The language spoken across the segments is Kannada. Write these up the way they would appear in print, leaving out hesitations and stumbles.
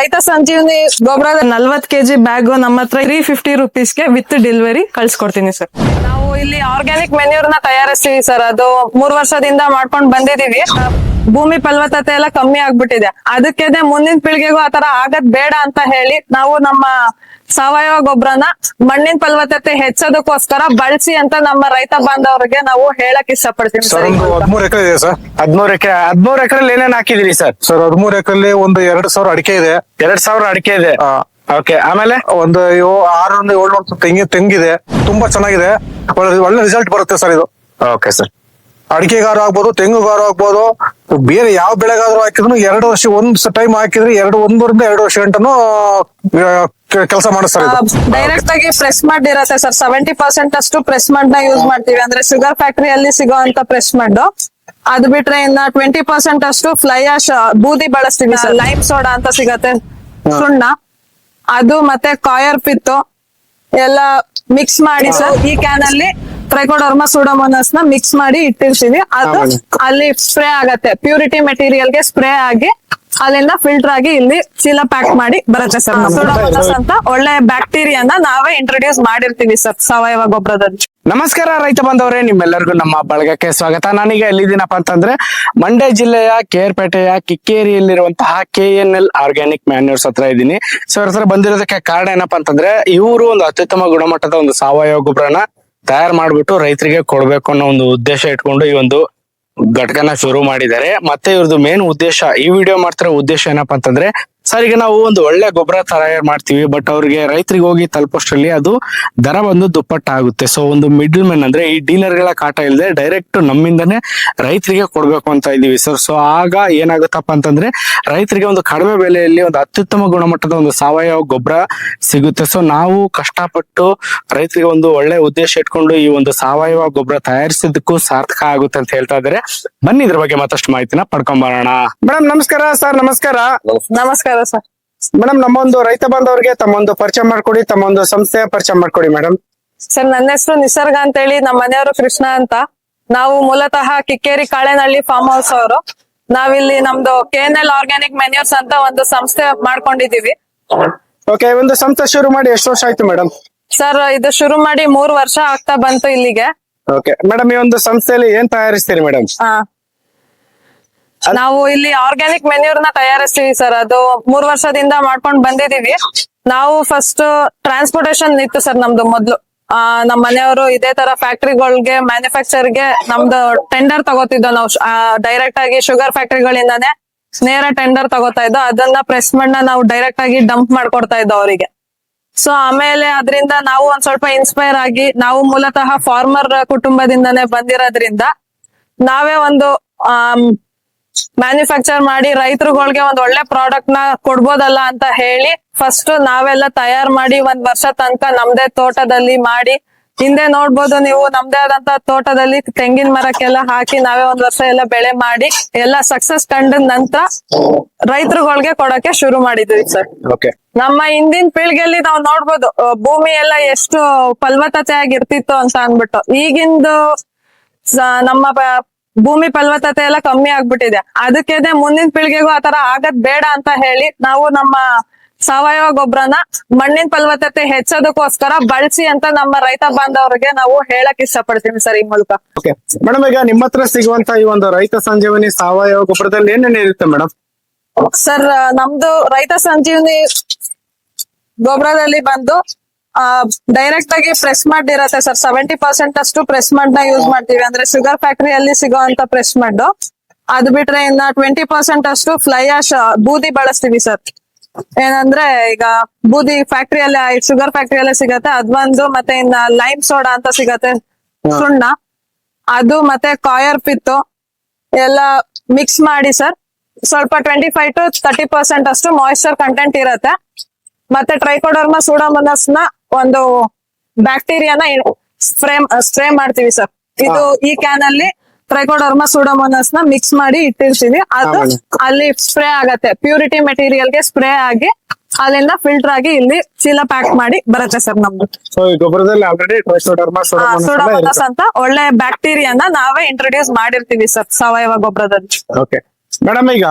ರೈತ ಸಂಜೀವನಿ ಗೊಬ್ಬರದ 40 kg ಬ್ಯಾಗ್ ನಮ್ಮ ಹತ್ರ 350 rupeesಗೆ ವಿತ್ ಡೆಲಿವರಿ ಕಳ್ಸಿಕೊಡ್ತೀನಿ ಸರ್. ನಾವು ಇಲ್ಲಿ ಆರ್ಗ್ಯಾನಿಕ್ ಮೆನ್ಯೂರ್ ನ ತಯಾರಿಸ್ತೀವಿ ಸರ್. ಅದು 3 ವರ್ಷದಿಂದ ಮಾಡ್ಕೊಂಡ್ ಬಂದಿದೀವಿ. ಭೂಮಿ ಫಲವತ್ತತೆ ಎಲ್ಲ ಕಮ್ಮಿ ಆಗ್ಬಿಟ್ಟಿದೆ. ಅದಕ್ಕೆ ಮುಂದಿನ ಪೀಳಿಗೆಗೂ ಆತರ ಆಗದ್ ಬೇಡ ಅಂತ ಹೇಳಿ ನಾವು ನಮ್ಮ ಸಾವಯವ ಗೊಬ್ಬರನ ಮಣ್ಣಿನ ಫಲವತ್ತತೆ ಹೆಚ್ಚೋದಕ್ಕೋಸ್ಕರ ಬಳಸಿ ಅಂತ ನಮ್ಮ ರೈತ ಬಾಂಧವರಿಗೆ ನಾವು ಹೇಳಕ್ ಇಷ್ಟಪಡ್ತೀವಿ ಸರ್. 13 ಎಕರೆ ಇದೆ ಸರ್. 13 ಎಕರೆಲ್ಲಿ ಏನೇನ್ ಹಾಕಿದಿರಿ ಸರ್? ಸರ್ 13 ಎಕರೆಲ್ಲಿ ಒಂದು 2000 ಅಡಿಕೆ ಇದೆ. 2000 ಅಡಿಕೆ ಇದೆ. ಓಕೆ, ಆಮೇಲೆ ಒಂದು 600-700 ತೆಂಗಿದೆ. ತುಂಬಾ ಚೆನ್ನಾಗಿದೆ. ಒಳ್ಳೆ ರಿಸಲ್ಟ್ ಬರುತ್ತೆ ಸರ್ ಇದು. Okay sir. ಅಡಿಕೆಗಾರು ಆಗ್ಬೋದು, ತೆಂಗುಗಾರು ಆಗ್ಬೋದು, ಬೇರೆ ಯಾವ ಬೆಳೆಗಾದ್ರೂ ಹಾಕಿದ್ರು 2 ವರ್ಷ ಒಂದ್ ಟೈಮ್ ಹಾಕಿದ್ರೆ 1.5 ರಿಂದ 2 ವರ್ಷ ಗಂಟನು ಕೆಲಸ ಮಾಡಿಸ್ತಾರೆ. ಡೈರೆಕ್ಟ್ ಆಗಿ ಪ್ರೆಸ್ ಮಾಡಿರತ್ತೆ ಸರ್. 70% ಅಷ್ಟು ಪ್ರೆಸ್ ಮಡ್ ನ ಯೂಸ್ ಮಾಡ್ತೀವಿ. ಅಂದ್ರೆ ಶುಗರ್ ಫ್ಯಾಕ್ಟರಿಯಲ್ಲಿ ಸಿಗೋಂತ ಪ್ರೆಸ್ ಮಡ್. ಅದು ಬಿಟ್ರೆ ಇನ್ನ 20% ಅಷ್ಟು ಫ್ಲೈ ಆಶ್ ಬೂದಿ ಬಳಸ್ತೀವಿ ಸರ್. ಲೈಮ್ ಸೋಡಾ ಅಂತ ಸಿಗತ್ತೆ, ಸುಣ್ಣ, ಅದು ಮತ್ತೆ ಕಾಯರ್ ಪಿತ್ತು ಎಲ್ಲ ಮಿಕ್ಸ್ ಮಾಡಿ ಸರ್ ಈ ಕ್ಯಾನ್ ಅಲ್ಲಿ ಟ್ರೈಕೋಡರ್ಮಾ ಸೂಡೋಮೋನಾಸ್ ನ ಮಿಕ್ಸ್ ಮಾಡಿ ಇಟ್ಟಿರ್ತೀವಿ. ಅದು ಅಲ್ಲಿ ಸ್ಪ್ರೇ ಆಗತ್ತೆ. ಪ್ಯೂರಿಟಿ ಮೆಟೀರಿಯಲ್ ಗೆ ಸ್ಪ್ರೇ ಆಗಿ ಅಲ್ಲಿಂದ ಫಿಲ್ಟರ್ ಆಗಿ ಇಲ್ಲಿ ಚೀಲ ಪ್ಯಾಕ್ ಮಾಡಿ ಬರುತ್ತೆ ಸರ್. ಸೂಡೋಮೋನಾಸ್ ಅಂತ ಒಳ್ಳೆ ಬ್ಯಾಕ್ಟೀರಿಯಾನ ನಾವೇ ಇಂಟ್ರೊಡ್ಯೂಸ್ ಮಾಡಿರ್ತೀವಿ ಸರ್ ಸಾವಯವ ಗೊಬ್ಬರದಲ್ಲಿ. ನಮಸ್ಕಾರ ರೈತ ಬಾಂಧವರೇ, ನಿಮ್ಮೆಲ್ಲರಿಗೂ ನಮ್ಮ ಬಳಗಕ್ಕೆ ಸ್ವಾಗತ. ನಾನೀಗ ಎಲ್ಲಿದ್ದೀನಪ್ಪ ಅಂತಂದ್ರೆ ಮಂಡ್ಯ ಜಿಲ್ಲೆಯ ಕೇರ್ಪೇಟೆಯ ಕಿಕ್ಕೇರಿಯಲ್ಲಿರುವಂತಹ KNL ಆರ್ಗ್ಯಾನಿಕ್ ಮ್ಯಾನ್ಯೂರ್ಸ್ ಹತ್ರ ಇದ್ದೀನಿ. ಸೊ ಅವ್ರ ಹತ್ರ ಬಂದಿರೋದಕ್ಕೆ ಕಾರಣ ಏನಪ್ಪಾ ಅಂತಂದ್ರೆ ಇವರು ಒಂದು ಅತ್ಯುತ್ತಮ ಗುಣಮಟ್ಟದ ಒಂದು ಸಾವಯವ ಗೊಬ್ಬರನ ತಯಾರು ಮಾಡ್ಬಿಟ್ಟು ರೈತರಿಗೆ ಕೊಡ್ಬೇಕು ಅನ್ನೋ ಒಂದು ಉದ್ದೇಶ ಇಟ್ಕೊಂಡು ಈ ಒಂದು ಘಟಕನ ಶುರು ಮಾಡಿದ್ದಾರೆ. ಮತ್ತೆ ಇವ್ರದ್ದು ಮೇನ್ ಉದ್ದೇಶ, ಈ ವಿಡಿಯೋ ಮಾಡ್ತಿರೋ ಉದ್ದೇಶ ಏನಪ್ಪಾ ಅಂತಂದ್ರೆ ಸರ್, ಈಗ ನಾವು ಒಂದು ಒಳ್ಳೆ ಗೊಬ್ಬರ ತಯಾರು ಮಾಡ್ತೀವಿ, ಬಟ್ ಅವ್ರಿಗೆ ರೈತರಿಗೆ ಹೋಗಿ ತಲುಪೋಷ್ಟರಲ್ಲಿ ಅದು ದರ ಬಂದು ದುಪ್ಪಟ್ಟಾಗುತ್ತೆ. ಸೊ ಒಂದು ಮಿಡಲ್ ಮ್ಯಾನ್ ಅಂದ್ರೆ ಈ ಡೀಲರ್ ಗಳ ಕಾಟ ಇಲ್ಲದೆ ಡೈರೆಕ್ಟ್ ನಮ್ಮಿಂದನೇ ರೈತರಿಗೆ ಕೊಡ್ಬೇಕು ಅಂತ ಇದೀವಿ ಸರ್. ಸೊ ಆಗ ಏನಾಗುತ್ತಪ್ಪ ಅಂತಂದ್ರೆ ರೈತರಿಗೆ ಒಂದು ಕಡಿಮೆ ಬೆಲೆಯಲ್ಲಿ ಒಂದು ಅತ್ಯುತ್ತಮ ಗುಣಮಟ್ಟದ ಒಂದು ಸಾವಯವ ಗೊಬ್ಬರ ಸಿಗುತ್ತೆ. ಸೊ ನಾವು ಕಷ್ಟಪಟ್ಟು ರೈತರಿಗೆ ಒಂದು ಒಳ್ಳೆ ಉದ್ದೇಶ ಇಟ್ಕೊಂಡು ಈ ಒಂದು ಸಾವಯವ ಗೊಬ್ಬರ ತಯಾರಿಸಿದ್ದಕ್ಕೂ ಸಾರ್ಥಕ ಆಗುತ್ತೆ ಅಂತ ಹೇಳ್ತಾ ಇದ್ದಾರೆ. ಬನ್ನಿ ಇದ್ರ ಬಗ್ಗೆ ಮತ್ತಷ್ಟು ಮಾಹಿತಿನ ಪಡ್ಕೊಂಬರೋಣ. ಮೇಡಮ್ ನಮಸ್ಕಾರ. ಸರ್ ನಮಸ್ಕಾರ. ನಮಸ್ಕಾರ ಸರ್. ಮೇಡಮ್, ನಮ್ಮೊಂದು ರೈತ ಬಾಂಧವರಿಗೆ ತಮ್ಮೊಂದು ಪರಿಚಯ ಮಾಡ್ಕೊಡಿ, ತಮ್ಮೊಂದು ಸಂಸ್ಥೆಯ ಪರಿಚಯ ಮಾಡ್ಕೊಡಿ ಮೇಡಮ್. ಸರ್, ನನ್ನ ಹೆಸರು ನಿಸರ್ಗ ಅಂತ ಹೇಳಿ, ನಮ್ಮ ಮನೆಯವರು ಕೃಷ್ಣ ಅಂತ. ನಾವು ಮೂಲತಃ ಕಿಕ್ಕೇರಿ ಕಾಳೆನಹಳ್ಳಿ ಫಾರ್ಮ್ ಹೌಸ್ ಅವರು. ನಾವಿಲ್ಲಿ ನಮ್ದು KNL ಆರ್ಗ್ಯಾನಿಕ್ ಮೆನ್ಯೂರ್ಸ್ ಅಂತ ಒಂದು ಸಂಸ್ಥೆ ಮಾಡ್ಕೊಂಡಿದೀವಿ. ಓಕೆ, ಒಂದು ಸಂಸ್ಥೆ ಶುರು ಮಾಡಿ ಎಷ್ಟು ವರ್ಷ ಆಯ್ತು ಮೇಡಮ್? ಸರ್, ಇದು ಶುರು ಮಾಡಿ 3 ವರ್ಷ ಆಗ್ತಾ ಬಂತು ಇಲ್ಲಿಗೆ. ಓಕೆ ಮೇಡಮ್, ಈ ಒಂದು ಸಂಸ್ಥೆಯಲ್ಲಿ ಏನ್ ತಯಾರಿಸ್ತೀರಿ ಮೇಡಮ್? ನಾವು ಇಲ್ಲಿ ಆರ್ಗ್ಯಾನಿಕ್ ಮೆನ್ಯೂರ್ ನ ತಯಾರಿಸ್ತೀವಿ ಸರ್. ಅದು 3 ವರ್ಷದಿಂದ ಮಾಡ್ಕೊಂಡ್ ಬಂದಿದೀವಿ. ನಾವು ಫಸ್ಟ್ ಟ್ರಾನ್ಸ್ಪೋರ್ಟೇಶನ್ ಇತ್ತು ಸರ್ ನಮ್ದು ಮೊದ್ಲು. ನಮ್ ಮನೆಯವರು ಇದೇ ತರ ಫ್ಯಾಕ್ಟ್ರಿಗಳಿಗೆ ಮ್ಯಾನುಫ್ಯಾಕ್ಚರ್ಗೆ ನಮ್ದು ಟೆಂಡರ್ ತಗೋತಿದ್ದೋ ನಾವು. ಡೈರೆಕ್ಟ್ ಆಗಿ ಶುಗರ್ ಫ್ಯಾಕ್ಟ್ರಿಗಳಿಂದಾನೆ ನೇರ ಟೆಂಡರ್ ತಗೋತಾ ಇದ್ದೋ. ಅದನ್ನ ಪ್ರೆಸ್ ಮಣ್ಣ ನಾವು ಡೈರೆಕ್ಟ್ ಆಗಿ ಡಂಪ್ ಮಾಡ್ಕೊಡ್ತಾ ಇದ್ದೋ ಅವರಿಗೆ. ಸೊ ಆಮೇಲೆ ಅದರಿಂದ ನಾವು ಒಂದ್ ಸ್ವಲ್ಪ ಇನ್ಸ್ಪೈರ್ ಆಗಿ, ನಾವು ಮೂಲತಃ ಫಾರ್ಮರ್ ಕುಟುಂಬದಿಂದಾನೇ ಬಂದಿರೋದ್ರಿಂದ ನಾವೇ ಒಂದು ಮ್ಯಾನುಫ್ಯಾಕ್ಚರ್ ಮಾಡಿ ರೈತರುಗಳಿಗೆ ಒಂದ್ ಒಳ್ಳೆ ಪ್ರಾಡಕ್ಟ್ ನ ಕೊಡ್ಬೋದಲ್ಲ ಅಂತ ಹೇಳಿ ಫಸ್ಟ್ ನಾವೆಲ್ಲ ತಯಾರು ಮಾಡಿ 1 ವರ್ಷ ತನಕ ನಮ್ದೇ ತೋಟದಲ್ಲಿ ಮಾಡಿ, ಹಿಂದೆ ನೋಡ್ಬೋದು ನೀವು, ನಮ್ದೇ ಆದಂತ ತೋಟದಲ್ಲಿ ತೆಂಗಿನ ಮರಕ್ಕೆಲ್ಲ ಹಾಕಿ ನಾವೇ 1 ವರ್ಷ ಎಲ್ಲ ಬೆಳೆ ಮಾಡಿ ಎಲ್ಲ ಸಕ್ಸಸ್ ಕಂಡ ನಂತರ ರೈತರುಗಳಿಗೆ ಕೊಡಕ್ಕೆ ಶುರು ಮಾಡಿದ್ವಿ ಸರ್. ನಮ್ಮ ಹಿಂದಿನ ಪೀಳಿಗೆಯಲ್ಲಿ ನಾವು ನೋಡ್ಬೋದು ಭೂಮಿ ಎಲ್ಲ ಎಷ್ಟು ಫಲವತ್ತತೆ ಆಗಿರ್ತಿತ್ತು ಅಂತ ಅನ್ಬಿಟ್ಟು. ಈಗಿಂದು ನಮ್ಮ ಭೂಮಿ ಫಲವತ್ತತೆ ಎಲ್ಲ ಕಮ್ಮಿ ಆಗ್ಬಿಟ್ಟಿದೆ. ಅದಕ್ಕೆ ಮುಂದಿನ ಪೀಳಿಗೆಗೂ ಆತರ ಆಗದ್ ಬೇಡ ಅಂತ ಹೇಳಿ ನಾವು ನಮ್ಮ ಸಾವಯವ ಗೊಬ್ಬರನ ಮಣ್ಣಿನ ಫಲವತ್ತತೆ ಹೆಚ್ಚೋದಕ್ಕೋಸ್ಕರ ಬಳಸಿ ಅಂತ ನಮ್ಮ ರೈತ ಬಾಂಧವರಿಗೆ ನಾವು ಹೇಳಕ್ ಇಷ್ಟಪಡ್ತೀವಿ ಸರ್ ಈ ಮೂಲಕ. ಮೇಡಮ್, ಈಗ ನಿಮ್ಮ ಹತ್ರ ಸಿಗುವಂತ ಈ ಒಂದು ರೈತ ಸಂಜೀವನಿ ಸಾವಯವ ಗೊಬ್ಬರದಲ್ಲಿ ಏನೇನು ಇರುತ್ತೆ ಮೇಡಮ್? ಸರ್, ನಮ್ದು ರೈತ ಸಂಜೀವನಿ ಗೊಬ್ಬರದಲ್ಲಿ ಬಂದು ಡೈರೆಕ್ಟ್ ಆಗಿ ಪ್ರೆಸ್ ಮಡ್ ಇರತ್ತೆ ಸರ್. 70% ಅಷ್ಟು ಪ್ರೆಸ್ ಮಡ್ ನ ಯೂಸ್ ಮಾಡ್ತೀವಿ. ಅಂದ್ರೆ ಶುಗರ್ ಫ್ಯಾಕ್ಟರಿಯಲ್ಲಿ ಸಿಗೋಂತ ಪ್ರೆಸ್ ಮಡ್. ಅದು ಬಿಟ್ರೆ ಇನ್ನ 20% ಅಷ್ಟು ಫ್ಲೈ ಆಶ್ ಬೂದಿ ಬಳಸ್ತೀವಿ ಸರ್. ಏನಂದ್ರೆ ಈಗ ಬೂದಿ ಫ್ಯಾಕ್ಟರಿಯಲ್ಲಿ, ಶುಗರ್ ಫ್ಯಾಕ್ಟರಿಯಲ್ಲೇ ಸಿಗತ್ತೆ ಅದೊಂದು. ಮತ್ತೆ ಇನ್ನ ಲೈಮ್ ಸೋಡಾ ಅಂತ ಸಿಗತ್ತೆ, ಸುಣ್ಣ, ಅದು ಮತ್ತೆ ಕಾಯರ್ ಪಿತ್ತು ಎಲ್ಲ ಮಿಕ್ಸ್ ಮಾಡಿ ಸರ್ ಸ್ವಲ್ಪ 25 to 30% ಅಷ್ಟು ಮಾಯಿಶ್ಚರ್ ಕಂಟೆಂಟ್ ಇರತ್ತೆ. ಮತ್ತೆ ಟ್ರೈಕೋಡರ್ಮಾ ಸೂಡೋಮೋನಾಸ್ ನ ಒಂದು ಬ್ಯಾಕ್ಟೀರಿಯಾನ ಸ್ಪ್ರೇ ಮಾಡ್ತೀವಿ ಸರ್. ಇದು ಈ ಕ್ಯಾನ್ ಅಲ್ಲಿ ಟ್ರೈಕೋಡರ್ಮಾ ಸೂಡೋಮೋನಾಸ್ ನ ಮಿಕ್ಸ್ ಮಾಡಿ ಇಟ್ಟಿರ್ತೀವಿ. ಅದು ಅಲ್ಲಿ ಸ್ಪ್ರೇ ಆಗತ್ತೆ. ಪ್ಯೂರಿಟಿ ಮೆಟೀರಿಯಲ್ ಗೆ ಸ್ಪ್ರೇ ಆಗಿ ಅಲ್ಲಿಂದ ಫಿಲ್ಟರ್ ಆಗಿ ಇಲ್ಲಿ ಚೀಲ ಪ್ಯಾಕ್ ಮಾಡಿ ಬರುತ್ತೆ ಸರ್ ನಮ್ದು. ಗೊಬ್ಬರದಲ್ಲಿ ಆಲ್ರೆಡಿ ಸೂಡೋಮೋನಾಸ್ ಅಂತ ಒಳ್ಳೆ ಬ್ಯಾಕ್ಟೀರಿಯಾನ ನಾವೇ ಇಂಟ್ರೊಡ್ಯೂಸ್ ಮಾಡಿರ್ತೀವಿ ಸರ್ ಸಾವಯವ ಗೊಬ್ಬರದಲ್ಲಿ. ಮೇಡಮ್, ಈಗ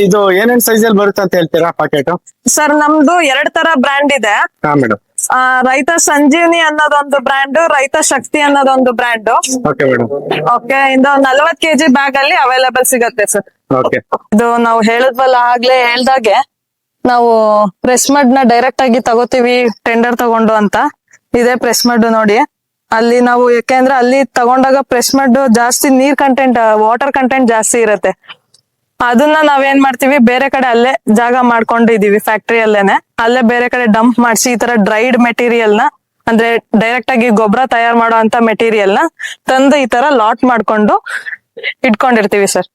ಇದು ಏನೇನ್ ಸೈಜ್ ಅಲ್ಲಿ ಬರುತ್ತೆ ಅಂತ ಹೇಳ್ತೀರಾ ಪಾಕೆಟ್? ಸರ್ ನಮ್ದು 2 ತರ ಬ್ರ್ಯಾಂಡ್ ಇದೆ. ಹಾ ಮೇಡಮ್. ರೈತ ಸಂಜೀವನಿ ಅನ್ನೋದೊಂದು ಬ್ರ್ಯಾಂಡ್, ರೈತ ಶಕ್ತಿ ಅನ್ನೋದೊಂದು ಬ್ರ್ಯಾಂಡ್. Okay madam. ಓಕೆ, ಇದು 40 kg ಬ್ಯಾಗ್ ಅಲ್ಲಿ ಅವೈಲೇಬಲ್ ಸಿಗತ್ತೆ ಸರ್. ಓಕೆ. ಇದು ನಾವು ಹೇಳಿದ್ವಲ್ಲ ಆಗ್ಲೇ ಹೇಳ್ದಾಗೆ, ನಾವು ಪ್ರೆಸ್ ಮಡ್ ನ ಡೈರೆಕ್ಟ್ ಆಗಿ ತಗೋತೀವಿ ಟೆಂಡರ್ ತಗೊಂಡು ಅಂತ. ಇದೇ ಪ್ರೆಸ್ ಮಡ್ ನೋಡಿ. ಅಲ್ಲಿ ನಾವು ಯಾಕೆಂದ್ರೆ ಅಲ್ಲಿ ತಗೊಂಡಾಗ ಪ್ರೆಸ್ ಮಡ್ ಜಾಸ್ತಿ ನೀರ್ ಕಂಟೆಂಟ್, ವಾಟರ್ ಕಂಟೆಂಟ್ ಜಾಸ್ತಿ ಇರತ್ತೆ. ಅದನ್ನ ನಾವೇನ್ ಮಾಡ್ತೀವಿ, ಬೇರೆ ಕಡೆ ಅಲ್ಲೇ ಜಾಗ ಮಾಡ್ಕೊಂಡಿದೀವಿ ಫ್ಯಾಕ್ಟರಿ ಅಲ್ಲೇ ಬೇರೆ ಕಡೆ ಡಂಪ್ ಮಾಡಿಸಿ ಈ ತರ ಡ್ರೈಡ್ ಮೆಟೀರಿಯಲ್ ನ, ಅಂದ್ರೆ ಡೈರೆಕ್ಟ್ ಆಗಿ ಗೊಬ್ಬರ ತಯಾರು ಮಾಡೋ ಅಂತ ಮೆಟೀರಿಯಲ್ ನ ತಂದು ಈ ತರ ಲಾಟ್ ಮಾಡ್ಕೊಂಡು ಇಟ್ಕೊಂಡಿರ್ತೀವಿ ಸರ್.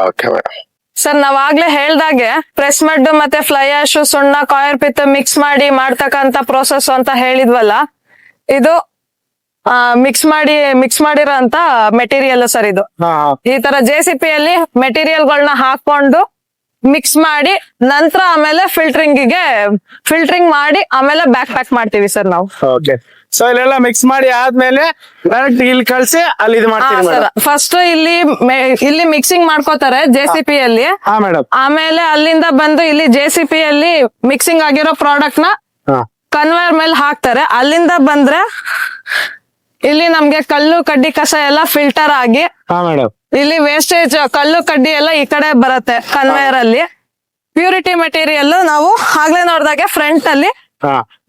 Okay madam. ಸರ್ ನಾವಾಗ್ಲೇ ಹೇಳ್ದಾಗೆ ಪ್ರೆಸ್ ಮಡ್ ಮತ್ತೆ ಫ್ಲೈ ಆಶ್, ಸುಣ್ಣ, ಕಾಯರ್ ಪಿತ್ ಮಿಕ್ಸ್ ಮಾಡಿ ಮಾಡ್ತಕ್ಕಂತ ಪ್ರೋಸೆಸ್ ಅಂತ ಹೇಳಿದ್ವಲ್ಲ, ಇದು ಮಿಕ್ಸ್ ಮಾಡಿರೋ ಅಂತ ಮೆಟೀರಿಯಲ್ ಸರ್ ಇದು. ಈ ತರ JCP ಅಲ್ಲಿ ಮೆಟೀರಿಯಲ್ ಗಳನ್ನ ಹಾಕೊಂಡು ಮಿಕ್ಸ್ ಮಾಡಿ ನಂತರ ಆಮೇಲೆ ಫಿಲ್ಟರಿಂಗ್ ಮಾಡಿ ಆಮೇಲೆ ಬ್ಯಾಕ್ ಪ್ಯಾಕ್ ಮಾಡ್ತೀವಿ ಸರ್ ನಾವು. ಓಕೆ. ಸೊ ಇಲ್ಲೆಲ್ಲ ಮಿಕ್ಸ್ ಮಾಡಿ ಆದ್ಮೇಲೆ ಡೈರೆಕ್ಟ್ ಇಲ್ಲಿ ಕಳ್ಸಿ ಅಲ್ಲಿ ಇದು ಮಾಡ್ತೀವಿ ಸರ್. ಫಸ್ಟ್ ಇಲ್ಲಿ ಮಿಕ್ಸಿಂಗ್ ಮಾಡ್ಕೋತಾರೆ JCP ಅಲ್ಲಿ. ಹಾ ಮೇಡಮ್. ಆಮೇಲೆ ಅಲ್ಲಿಂದ ಬಂದು ಇಲ್ಲಿ JCP ಅಲ್ಲಿ ಮಿಕ್ಸಿಂಗ್ ಆಗಿರೋ ಪ್ರಾಡಕ್ಟ್ ನ ಕನ್ವೇಯರ್ ಮೇಲೆ ಹಾಕ್ತಾರೆ. ಅಲ್ಲಿಂದ ಬಂದ್ರೆ ಇಲ್ಲಿ ನಮ್ಗೆ ಕಲ್ಲು ಕಡ್ಡಿ ಕಸ ಎಲ್ಲ ಫಿಲ್ಟರ್ ಆಗಿ ಇಲ್ಲಿ ವೇಸ್ಟೇಜ್ ಕಲ್ಲು ಕಡ್ಡಿ ಎಲ್ಲ ಈ ಕಡೆ ಬರುತ್ತೆ ಕನ್ವೇಯರ್ ಅಲ್ಲಿ. ಪ್ಯೂರಿಟಿ ಮೆಟೀರಿಯಲ್ ನಾವು ಆಗ್ಲೇ ನೋಡಿದಾಗೆ ಫ್ರಂಟ್ ಅಲ್ಲಿ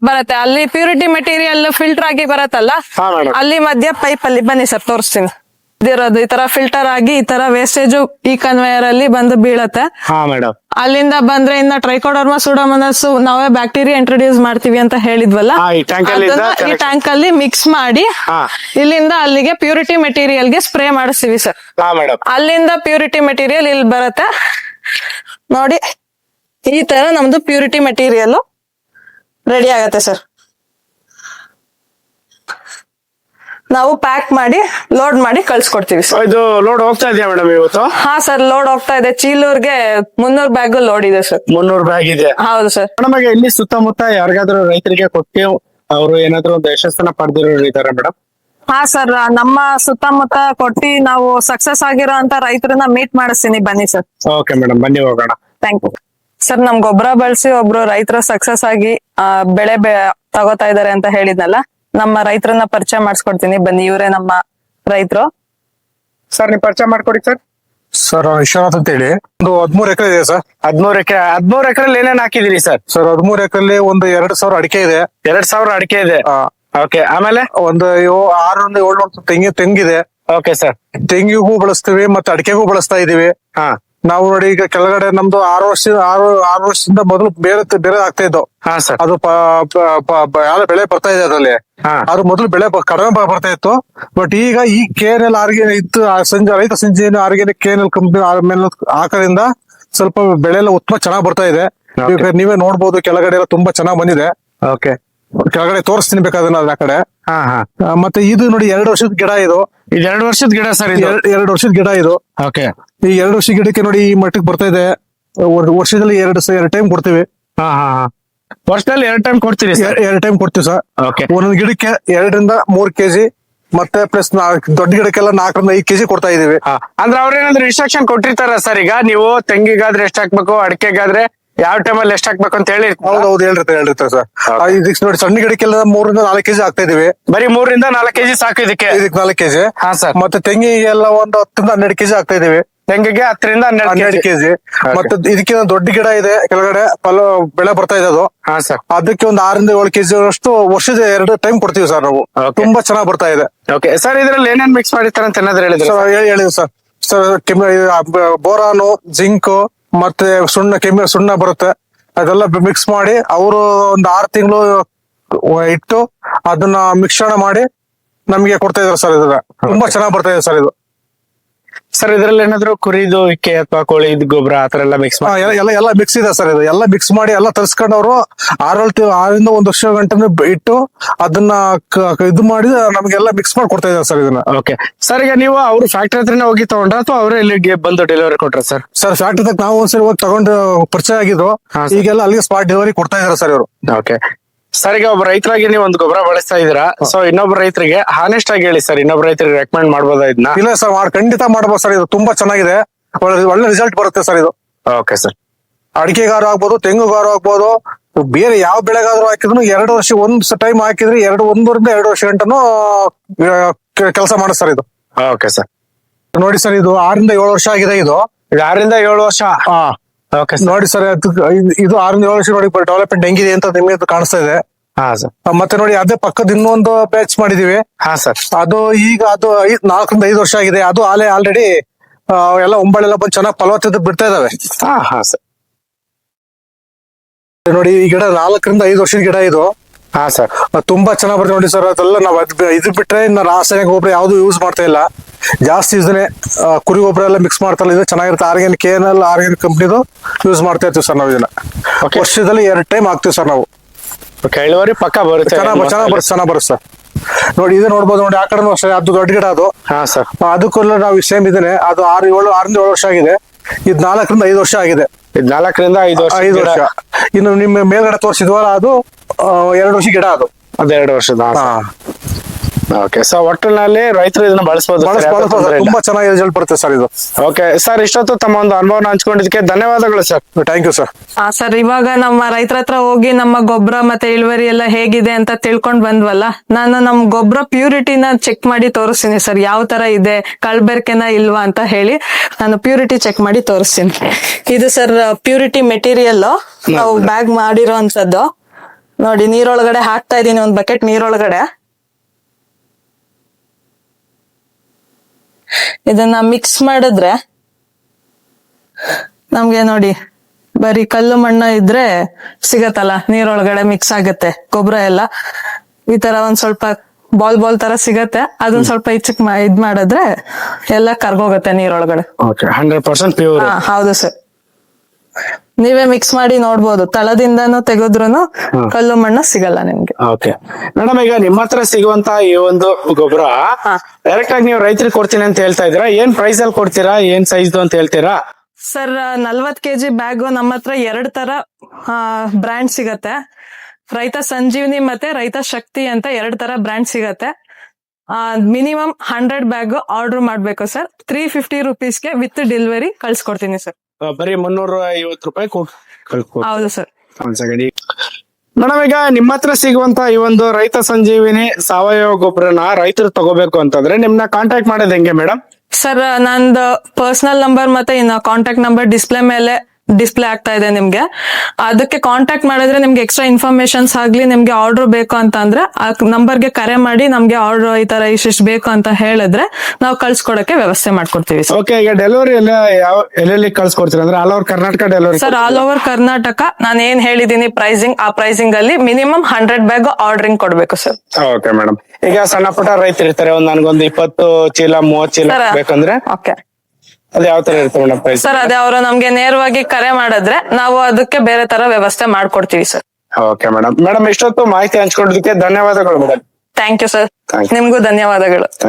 ಬರುತ್ತೆ. ಅಲ್ಲಿ ಪ್ಯೂರಿಟಿ ಮೆಟೀರಿಯಲ್ ಫಿಲ್ಟರ್ ಆಗಿ ಬರತ್ತಲ್ಲ, ಅಲ್ಲಿ ಮಧ್ಯ ಪೈಪ್ ಅಲ್ಲಿ ಬನ್ನಿ ಸರ್ ತೋರಿಸ್ತೀನಿ. ಇದಿರೋದು ಈ ತರ ಫಿಲ್ಟರ್ ಆಗಿ ಈ ತರ ವೇಸ್ಟೇಜ್ ಈ ಕನ್ವೇಯರ್ ಅಲ್ಲಿ ಬಂದು ಬೀಳತ್ತೆ. ಅಲ್ಲಿಂದ ಬಂದ್ರೆ ಇನ್ನ ಟ್ರೈಕೋಡರ್ಮಾ ಸೂಡೋಮೋನಾಸ್ ನಾವೇ ಬ್ಯಾಕ್ಟೀರಿಯಾ ಇಂಟ್ರೊಡ್ಯೂಸ್ ಮಾಡ್ತೀವಿ ಅಂತ ಹೇಳಿದ್ವಲ್ಲ, ಈ ಟ್ಯಾಂಕ್ ಅಲ್ಲಿ ಮಿಕ್ಸ್ ಮಾಡಿ ಇಲ್ಲಿಂದ ಅಲ್ಲಿಗೆ ಪ್ಯೂರಿಟಿ ಮೆಟೀರಿಯಲ್ ಗೆ ಸ್ಪ್ರೇ ಮಾಡಿಸ್ತೀವಿ ಸರ್. ಅಲ್ಲಿಂದ ಪ್ಯೂರಿಟಿ ಮೆಟೀರಿಯಲ್ ಇಲ್ಲಿ ಬರುತ್ತೆ ನೋಡಿ. ಈ ತರ ನಮ್ದು ಪ್ಯೂರಿಟಿ ಮೆಟೀರಿಯಲ್ ರೆಡಿ ಆಗತ್ತೆ ಸರ್. ನಾವು ಪ್ಯಾಕ್ ಮಾಡಿ ಲೋಡ್ ಮಾಡಿ ಕಳ್ಸಿಕೊಡ್ತೀವಿ ಸರ್. ಇದು ಲೋಡ್ ಹೋಗ್ತಾ ಇದೆಯಾ ಮೇಡಮ್ ಇವತ್ತು? ಹಾ ಸರ್, ಲೋಡ್ ಹೋಗ್ತಾ ಇದೆ. ಚೀಲೂರ್ಗೆ 300 ಬ್ಯಾಗ್ ಲೋಡ್ ಇದೆ ಸರ್. 300 ಬ್ಯಾಗ್ ಇದೆ? ಹೌದು ಸರ್. ನಮಗೆ ಇಲ್ಲಿ ಸುತ್ತಮುತ್ತ ಯಾರಿಗಾದ್ರೂ ರೈತರಿಗೆ ಕೊಟ್ಟು ಅವರು ಏನಾದ್ರು ಒಂದು ಯಶಸ್ಸನ್ನ ಪಡೆದಿರೋರು ಇದಾರೆ ಮೇಡಮ್? ಹಾ ಸರ್, ನಮ್ಮ ಸುತ್ತಮುತ್ತ ಕೊಟ್ಟಿ ನಾವು ಸಕ್ಸಸ್ ಆಗಿರೋ ಅಂತ ರೈತರನ್ನ ಮೀಟ್ ಮಾಡಿಸ್ತೀನಿ, ಬನ್ನಿ ಸರ್. ಓಕೆ ಮೇಡಮ್, ಬನ್ನಿ ಹೋಗೋಣ. Thank you sir. ನಮ್ ಗೊಬ್ಬರ ಬಳಸಿ ಒಬ್ರು ರೈತರು ಸಕ್ಸಸ್ ಆಗಿ ಬೆಳೆ ತಗೋತಾ ಇದಾರೆ ಅಂತ ಹೇಳಿದ್ನಲ್ಲ, ನಮ್ಮ ರೈತರನ್ನ ಪರಿಚಯ ಮಾಡಿಸ್ಕೊಡ್ತೀನಿ, ಬನ್ನಿ. ಇವರೇ ನಮ್ಮ ರೈತರು. ಸರ್ ನೀವು ಪರಿಚಯ ಮಾಡ್ಕೊಡಿ ಸರ್. ಸರ್ ವಿಶ್ವನಾಥ್ ಅಂತ ಹೇಳಿ, ಒಂದು 13 ಎಕರೆ ಇದೆ ಸರ್. 13 ಎಕರೆಲ್ಲಿ ಏನೇನ್ ಹಾಕಿದಿರಿ ಸರ್? ಸರ್ 13 ಎಕರೆಲ್ಲಿ ಒಂದು 2,000 ಅಡಿಕೆ ಇದೆ. 2,000 ಅಡಿಕೆ ಇದೆ. ಓಕೆ. ಆಮೇಲೆ ಒಂದು 600 700 ತೆಂಗಿದೆ. Okay sir. ತೆಂಗಿಗೂ ಬಳಸ್ತೀವಿ ಮತ್ತೆ ಅಡಿಕೆಗೂ ಬಳಸ್ತಾ ಇದೀವಿ. ನಾವು ನೋಡಿ ಈಗ ಕೆಳಗಡೆ ನಮ್ದು 6 ವರ್ಷದಿಂದ ಮೊದಲು ಬೇರೆ ಆಗ್ತಾ ಇದ್ದು. ಅದು ಯಾವ ಬೆಳೆ ಬರ್ತಾ ಇದೆ ಅದ್ರಲ್ಲಿ. ಅದು ಮೊದಲು ಬೆಳೆ ಕಡಿಮೆ ಬರ್ತಾ ಇತ್ತು. ಬಟ್ ಈಗ ಈ KNL ಆರ್ಗ್ಯಾನಿಕ್ ಇತ್ತು, ರೈತ ಸಂಜೀವನಿ ಆರ್ಗ್ಯಾನಿಕ್ KNL ಕಂಪನಿ ಹಾಕೋದ್ರಿಂದ ಸ್ವಲ್ಪ ಬೆಳೆ ಎಲ್ಲ ಉತ್ತಮ ಚೆನ್ನಾಗ್ ಬರ್ತಾ ಇದೆ. ನೀವೇ ನೋಡ್ಬೋದು, ಕೆಳಗಡೆ ಎಲ್ಲ ತುಂಬಾ ಚೆನ್ನಾಗ್ ಬಂದಿದೆ. ಓಕೆ. ಕೆಳಗಡೆ ತೋರಿಸ್ತೀನಿ ಬೇಕಾದ್ರೆ ಆ ಕಡೆ. ಮತ್ತೆ ಇದು ನೋಡಿ 2 ವರ್ಷದ ಗಿಡ ಇದು. 2 ವರ್ಷದ ಗಿಡ ಸರ್? 2 ವರ್ಷದ ಗಿಡ ಇದು. ಓಕೆ. ಈ 2 ವರ್ಷದ ಗಿಡಕ್ಕೆ ನೋಡಿ ಈ ಮಟ್ಟಕ್ಕೆ ಬರ್ತಾ ಇದೆ. ವರ್ಷದಲ್ಲಿ 2 ಟೈಮ್ ಕೊಡ್ತೀವಿ. ವರ್ಷದಲ್ಲಿ 2 ಟೈಮ್ ಕೊಡ್ತೀರಿ? 2 ಟೈಮ್ ಕೊಡ್ತೀವಿ ಸರ್. ಒಂದೊಂದು ಗಿಡಕ್ಕೆ 2 ರಿಂದ 3 kg ಮತ್ತೆ ಪ್ಲಸ್ ದೊಡ್ಡ ಗಿಡಕ್ಕೆಲ್ಲ 4 ರಿಂದ 5 kg ಕೊಡ್ತಾ ಇದೀವಿ. ಅಂದ್ರೆ ಅವ್ರೇನಾದ್ರು ಇನ್ಸ್ಟ್ರಕ್ಷನ್ ಕೊಟ್ಟಿರ್ತಾರ ಸರ್? ಈಗ ನೀವು ತೆಂಗಿಗಾದ್ರೆ ಎಷ್ಟ್ ಹಾಕ್ಬೇಕು, ಅಡಿಕೆಗಾದ್ರೆ ಯಾವ ಟೈಮಲ್ಲಿ ಎಷ್ಟ್ ಹಾಕ್ಬೇಕು ಅಂತ ಹೇಳಿ? ಹೌದೌದು, ಹೇಳಿರ್ತಾರೆ ಸರ್. ಇದಕ್ಕೆ ನೋಡಿ ಸಣ್ಣ ಗಿಡಕ್ಕೆಲ್ಲ 3 ರಿಂದ 4 kg ಹಾಕ್ತಾ ಇದೀವಿ. ಬರೀ 3 ರಿಂದ 4 kg ಸಾಕು ಇದಕ್ಕೆ? 4 kg. ಮತ್ತೆ ತೆಂಗಿಗೆಲ್ಲ ಒಂದು 10 ರಿಂದ 12 kg ಹಾಕ್ತಾ ಇದೀವಿ. ತೆಂಗಿಗೆ 10 ರಿಂದ 12 kg. ಮತ್ತೆ ಇದಕ್ಕಿಂತ ದೊಡ್ಡ ಗಿಡ ಇದೆ ಕೆಳಗಡೆ, ಬೆಳೆ ಬರ್ತಾ ಇದೆ ಅದು. ಅದಕ್ಕೆ ಒಂದು 6 ರಿಂದ 7 kg ಅಷ್ಟು ವರ್ಷದ 2 ಟೈಮ್ ಕೊಡ್ತೀವಿ ಸರ್ ನಾವು. ತುಂಬಾ ಚೆನ್ನಾಗ್ ಬರ್ತಾ ಇದೆ. ಓಕೆ ಸರ್, ಇದ್ರಲ್ಲಿ ಏನೇನ್ ಮಿಕ್ಸ್ ಮಾಡಿರ್ತಾರೆ ಅಂತ ಏನಾದ್ರು ಹೇಳಿದ್ರೆ? ಹೇಳಿದ್ವಿ ಸರ್. ಬೋರಾನು, ಜಿಂಕ್ ಮತ್ತೆ ಸುಣ್ಣ ಬರುತ್ತೆ. ಅದೆಲ್ಲ ಮಿಕ್ಸ್ ಮಾಡಿ ಅವರು ಒಂದು 6 ತಿಂಗಳು ಇಟ್ಟು ಅದನ್ನ ಮಿಶ್ರಣ ಮಾಡಿ ನಮ್ಗೆ ಕೊಡ್ತಾ ಇದಾರೆ ಸರ್. ಇದ್ರ ತುಂಬಾ ಚೆನ್ನಾಗ್ ಬರ್ತಾ ಇದೆ ಸರ್ ಇದು. ಸರ್ ಇದ್ರಲ್ಲಿ ಏನಾದ್ರು ಕುರಿದು ಇಕ್ಕೆ ಅಥವಾ ಕೋಳಿ ಗೊಬ್ಬರ ಆತರ ಎಲ್ಲ ಮಿಕ್ಸ್ ಮಾಡಿ? ಎಲ್ಲ ಮಿಕ್ಸ್ ಇದೆ ಸರ್. ಇದು ಎಲ್ಲ ಮಿಕ್ಸ್ ಮಾಡಿ ಎಲ್ಲ ತರಿಸ್ಕೊಂಡು ಅವರು 6 ರಿಂದ 1 ವರ್ಷ ಗಂಟೆ ಇಟ್ಟು ಅದನ್ನ ಇದು ಮಾಡಿ ನಮ್ಗೆಲ್ಲ ಮಿಕ್ಸ್ ಮಾಡಿ ಕೊಡ್ತಾ ಇದ್ದಾರೆ ಸರ್ ಇದನ್ನ. ಓಕೆ ಸರ್, ಈಗ ನೀವು ಅವ್ರು ಫ್ಯಾಕ್ಟ್ರಿ ಹತ್ರನೇ ಹೋಗಿ ತಗೊಂಡ್ರ ಅಥವಾ ಅವರೇ ಇಲ್ಲಿಗೆ ಬಂದು ಡೆಲಿವರಿ ಕೊಟ್ರ ಸರ್? ಸರ್ ಫ್ಯಾಕ್ಟ್ರಿ ತಕ್ಕ ನಾವು ಒಂದ್ಸರಿ ಹೋಗಿ ತಗೊಂಡು ಪರಿಚಯ ಆಗಿದ್ರು. ಈಗೆಲ್ಲ ಅಲ್ಲಿಗೆ ಸ್ಪಾಟ್ ಡೆಲಿವರಿ ಕೊಡ್ತಾ ಇದಾರೆ ಸರ್ ಇವರು. ಓಕೆ ಸರ್, ಈಗ ಒಬ್ಬ ರೈತರಾಗಿ ನೀವು ಒಂದು ಗೊಬ್ಬರ ಬಳಸ್ತಾ ಇದೀರಾ. ಸೊ ಇನ್ನೊಬ್ಬ ರೈತರಿಗೆ ಹಾನೆಸ್ಟ್ ಆಗಿ ಹೇಳಿ ಸರ್, ಇನ್ನೊಬ್ಬ ರೈತರಿಗೆ ರೆಕಮೆಂಡ್ ಮಾಡ್ಬೋದಾ ಇದನ್ನ? ಇಲ್ಲ ಸರ್, ಖಂಡಿತ ಮಾಡ್ಬೋದು ಸರ್. ಇದು ತುಂಬಾ ಚೆನ್ನಾಗಿದೆ, ಒಳ್ಳೆ ರಿಸಲ್ಟ್ ಬರುತ್ತೆ ಸರ್ ಇದು. Okay sir. ಅಡಿಕೆಗಾರು ಆಗ್ಬೋದು, ತೆಂಗುಗಾರು ಆಗ್ಬೋದು, ಬೇರೆ ಯಾವ ಬೆಳೆಗಾದ್ರೂ ಹಾಕಿದ್ರು 2 ವರ್ಷ ಒಂದ್ ಟೈಮ್ ಹಾಕಿದ್ರೆ 1.5 2 ವರ್ಷ ಗಂಟನು ಕೆಲಸ ಮಾಡಿಸ್ತಾರೆ ಇದು. Okay sir. ನೋಡಿ ಸರ್, ಇದು 6 ಇಂದ 7 ವರ್ಷ ಆಗಿದೆ ಇದು. 6 ಇಂದ 7 ವರ್ಷ. ಹಾ ಓಕೆ ನೋಡಿ ಸರ್, ಇದು 6 ಇಂದ 7 ವರ್ಷ ನೋಡಿ ಡೆವಲಪ್ಮೆಂಟ್ ಹೆಂಗಿದೆ ಅಂತ ನಿಮ್ಗೆ ಅದು ಕಾಣಿಸ್ತಾ ಇದೆ. ಹಾ ಸರ್. ಮತ್ತೆ ನೋಡಿ ಅದೇ ಪಕ್ಕದ ಇನ್ನೊಂದು ಪ್ಯಾಚ್ ಮಾಡಿದೀವಿ. ಹಾ ಸರ್. ಅದು ಈಗ ಅದು 4 ರಿಂದ 5 ವರ್ಷ ಆಗಿದೆ. ಅದು ಆಲ್ರೆಡಿ ಎಲ್ಲ ಒಂಬಳೆಲ್ಲ ಬಂದು ಚೆನ್ನಾಗಿ ಫಲವತ್ತತೆ ಬಿಡ್ತಾ ಇದಾವೆ. ಹಾ ಸರ್. ನೋಡಿ ಈ ಗಿಡ 4 ರಿಂದ 5 ವರ್ಷದ ಗಿಡ ಇದು. ಹಾ ಸರ್. ತುಂಬಾ ಚೆನ್ನಾಗಿ ಬರ್ತದೆ ನೋಡಿ ಸರ್. ಅದೆಲ್ಲ ನಾವು ಇದು ಬಿಟ್ರೆ ಇನ್ನು ರಾಸಾಯನಿಕ ಗೊಬ್ಬರ ಯಾವ್ದು ಯೂಸ್ ಮಾಡ್ತಾ ಇಲ್ಲ. ಜಾಸ್ತಿ ಇದನ್ನೇ ಕುರಿ ಗೊಬ್ಬರ ಎಲ್ಲ ಮಿಕ್ಸ್ ಮಾಡ್ತಾ ಇದು ಚೆನ್ನಾಗಿರುತ್ತೆ. ಆರ್ಗ್ಯಾನಿಕ್ KNL ಆರ್ಗ್ಯಾನಿಕ್ ಕಂಪ್ನಿದು ಯೂಸ್ ಮಾಡ್ತಾ ಇರ್ತೀವಿ ಸರ್ ನಾವು ಇದನ್ನ. ವರ್ಷದಲ್ಲಿ 2 ಟೈಮ್ ಹಾಕ್ತಿವಿ ಸರ್ ನಾವು. ಇಳುವರಿ ಪಕ್ಕ ಬರುತ್ತೆ. ಚೆನ್ನಾಗ್ ಬರುತ್ತೆ ಸರ್. ನೋಡಿ ಇದು ನೋಡ್ಬೋದು ನೋಡಿ, ಆ ಕಡೆ ಅಷ್ಟೇ ಅದು ದೊಡ್ಡ ಗಿಡ ಅದು. ಹಾ ಸರ್. ಅದಕ್ಕೆಲ್ಲ ನಾವು ಸೇಮ್ ಇದನ್ನೇ. ಅದು 6 ರಿಂದ 7 ವರ್ಷ ಆಗಿದೆ. ಇದು 4 ರಿಂದ 5 ವರ್ಷ ಆಗಿದೆ. 4 ರಿಂದ 5 ವರ್ಷ. 5 ವರ್ಷ. ಇನ್ನು ನಿಮ್ಮ ಮೇಲ್ಗಡೆ ತೋರಿಸಿದ್ವಲ್ಲ ಅದು 2 ವರ್ಷ ಗಿಡ ಅದು. ಅದು 2 ವರ್ಷದ. ಓಕೆ. ಸೊ ಒಟ್ಟಿನಲ್ಲಿ ರೈತರು ಇದನ್ನ ಬಳಸಬಹುದು. ತುಂಬಾ ಚೆನ್ನಾಗಿ ರಿಸಲ್ಟ್ ಬರುತ್ತೆ ಸರ್ ಇದು. ಓಕೆ ಸರ್, ಇಷ್ಟೊತ್ತು ತಮ್ಮ ಒಂದು ಅನುಭವನ ಹಂಚ್ಕೊಂಡಿದ್ದಕ್ಕೆ ಧನ್ಯವಾದಗಳು sir. Thank you sir. Sir, ಇವಾಗ ನಮ್ಮ ರೈತರ ಹತ್ರ ಹೋಗಿ ನಮ್ಮ ಗೊಬ್ಬರ ಮತ್ತೆ ಇಳುವರಿ ಎಲ್ಲ ಹೇಗಿದೆ ಅಂತ ತಿಳ್ಕೊಂಡ್ ಬಂದ್ವಲ್ಲ, ನಾನು ನಮ್ ಗೊಬ್ಬರ ಪ್ಯೂರಿಟಿನ ಚೆಕ್ ಮಾಡಿ ತೋರಿಸ್ತೀನಿ ಸರ್. ಯಾವ ತರ ಇದೆ, ಕಳ್ಬೆರ್ಕೆನ ಇಲ್ವಾ ಅಂತ ಹೇಳಿ ನಾನು ಪ್ಯೂರಿಟಿ ಚೆಕ್ ಮಾಡಿ ತೋರಿಸ್ತೀನಿ. ಇದು ಸರ್ ಪ್ಯೂರಿಟಿ ಮೆಟೀರಿಯಲ್ ನಾವು ಬ್ಯಾಗ್ ಮಾಡಿರೋ ಅಂತದ್ದು. ನೋಡಿ, ನೀರೊಳಗಡೆ ಹಾಕ್ತಾ ಇದೀನಿ, 1 ಬಕೆಟ್ ನೀರೊಳಗಡೆ. ಇದನ್ನ ಮಿಕ್ಸ್ ಮಾಡಿದ್ರೆ ನಮ್ಗೆ ನೋಡಿ ಬರೀ ಕಲ್ಲು ಮಣ್ಣ ಇದ್ರೆ ಸಿಗತ್ತಲ್ಲ, ನೀರೊಳಗಡೆ ಮಿಕ್ಸ್ ಆಗತ್ತೆ ಗೊಬ್ಬರ ಎಲ್ಲ. ಈ ತರ ಒಂದ್ ಸ್ವಲ್ಪ ಬಾಲ್ ತರ ಸಿಗತ್ತೆ. ಅದನ್ನ ಸ್ವಲ್ಪ ಇಚ್ಚಕ್ ಇದ್ ಮಾಡಿದ್ರೆ ಎಲ್ಲ ಕರ್ಗೋಗತ್ತೆ ನೀರೊಳಗಡೆ. 100% ಪ್ಯೂರ್. ಹೌದು ಸರ್. ನೀವೇ ಮಿಕ್ಸ್ ಮಾಡಿ ನೋಡ್ಬೋದು. ತಳದಿಂದನೂ ತೆಗೆದ್ರುನು ಕಲ್ಲು ಮಣ್ಣ ಸಿಗಲ್ಲ ನಿಮ್ಗೆ. ಓಕೆ ಮೇಡಮ್, ಈಗ ನಿಮ್ಮ ಹತ್ರ ಸಿಗುವಂತ ಈ ಒಂದು ಗೊಬ್ಬರ ಡೈರೆಕ್ಟ್ ಆಗಿ ನೀವು ರೈತರಿಗೆ ಕೊಡ್ತೀನಿ ಅಂತ ಹೇಳ್ತಾ ಇದ್ದೀರಾ? ಏನ್ ಪ್ರೈಸ್ ಅಲ್ಲಿ ಕೊಡ್ತೀರಾ? ಏನ್ ಸೈಜ್ ಅಂತ ಹೇಳ್ತೀರಾ? ಸರ್, 40 kg ಬ್ಯಾಗು ನಮ್ಮ ಹತ್ರ 2 ತರ ಬ್ರ್ಯಾಂಡ್ ಸಿಗತ್ತೆ. ರೈತ ಸಂಜೀವಿನಿ ಮತ್ತೆ ರೈತ ಶಕ್ತಿ ಅಂತ 2 ತರ ಬ್ರ್ಯಾಂಡ್ ಸಿಗತ್ತೆ. ಮಿನಿಮಮ್ 100 ಬ್ಯಾಗ್ ಆರ್ಡರ್ ಮಾಡ್ಬೇಕು ಸರ್. 350 ರುಪೀಸ್ಗೆ ವಿತ್ ಡೆಲಿವರಿ ಕಳ್ಸ್ಕೊಡ್ತೀನಿ ಸರ್. ಬರೀ 350 ರೂಪಾಯಿ ಹೌದು ಸರ್. ಒಂದ್ ಸೆಕೆಂಡ್ ಮೇಡಮ್, ಈಗ ನಿಮ್ಮ ಹತ್ರ ಸಿಗುವಂತ ಈ ಒಂದು ರೈತ ಸಂಜೀವಿನಿ ಸಾವಯವ ಗೊಬ್ಬರನ ರೈತರು ತಗೋಬೇಕು ಅಂತಂದ್ರೆ ನಿಮ್ನ ಕಾಂಟ್ಯಾಕ್ಟ್ ಮಾಡೋದು ಹೆಂಗೆ ಮೇಡಮ್? ಸರ್, ನಂದು ಪರ್ಸನಲ್ ನಂಬರ್ ಮತ್ತೆ ಇನ್ನು ಕಾಂಟ್ಯಾಕ್ಟ್ ನಂಬರ್ ಡಿಸ್ಪ್ಲೇ ಆಗ್ತಾ ಇದೆ ನಿಮ್ಗೆ. ಅದಕ್ಕೆ ಕಾಂಟ್ಯಾಕ್ಟ್ ಮಾಡಿದ್ರೆ ನಿಮ್ಗೆ ಎಕ್ಸ್ಟ್ರಾ ಇನ್ಫಾರ್ಮೇಶನ್ಸ್ ಆಗ್ಲಿ, ನಿಮ್ಗೆ ಆರ್ಡರ್ ಬೇಕು ಅಂತ ಅಂದ್ರೆ ಆ ನಂಬರ್ಗೆ ಕರೆ ಮಾಡಿ ನಮ್ಗೆ ಆರ್ಡರ್ ಈ ತರ ಇಷ್ಟು ಬೇಕು ಅಂತ ಹೇಳಿದ್ರೆ ನಾವು ಕಳ್ಸ್ಕೊಡಕ್ಕೆ ವ್ಯವಸ್ಥೆ ಮಾಡ್ಕೊಡ್ತೀವಿ ಸರ್. ಓಕೆ, ಈಗ ಡೆಲಿವರಿ ಎಲ್ಲ ಎಲ್ಲೆಲ್ಲಿ ಕಳ್ಸ್ಕೊಡ್ತೀರಾ? ಅಂದ್ರೆ all over Karnataka delivery? Sir, all over Karnataka. ನಾನು ಏನ್ ಹೇಳಿದೀನಿ ಪ್ರೈಸಿಂಗ್, ಆ ಪ್ರೈಸಿಂಗ್ ಅಲ್ಲಿ ಮಿನಿಮಮ್ 100 ಬ್ಯಾಗ್ ಆರ್ಡರಿಂಗ್ ಕೊಡ್ಬೇಕು ಸರ್. ಓಕೆ ಮೇಡಮ್, ಈಗ ಸಣ್ಣ ಪುಟ್ಟ ರೈತರು ಇರ್ತಾರೆ, ನನ್ಗೊಂದು 20 ಚೀಲ 30 ಚೀಲ ಬೇಕಂದ್ರೆ ಓಕೆ, ಅದ್ ಯಾವ ತರ ಇರುತ್ತೆ ಮೇಡಮ್ ಪ್ರೈಸ್? ಸರ್, ಅದೇ ಅವರು ನಮ್ಗೆ ನೇರವಾಗಿ ಕರೆ ಮಾಡಿದ್ರೆ ನಾವು ಅದಕ್ಕೆ ಬೇರೆ ತರ ವ್ಯವಸ್ಥೆ ಮಾಡ್ಕೊಡ್ತೀವಿ ಸರ್. Okay madam. ಇಷ್ಟೊತ್ತು ಮಾಹಿತಿ ಹಂಚ್ಕೊಂಡಿದ್ದಕ್ಕೆ ಧನ್ಯವಾದಗಳು ಮೇಡಮ್. Thank you sir. ನಿಮ್ಗೂ ಧನ್ಯವಾದಗಳು.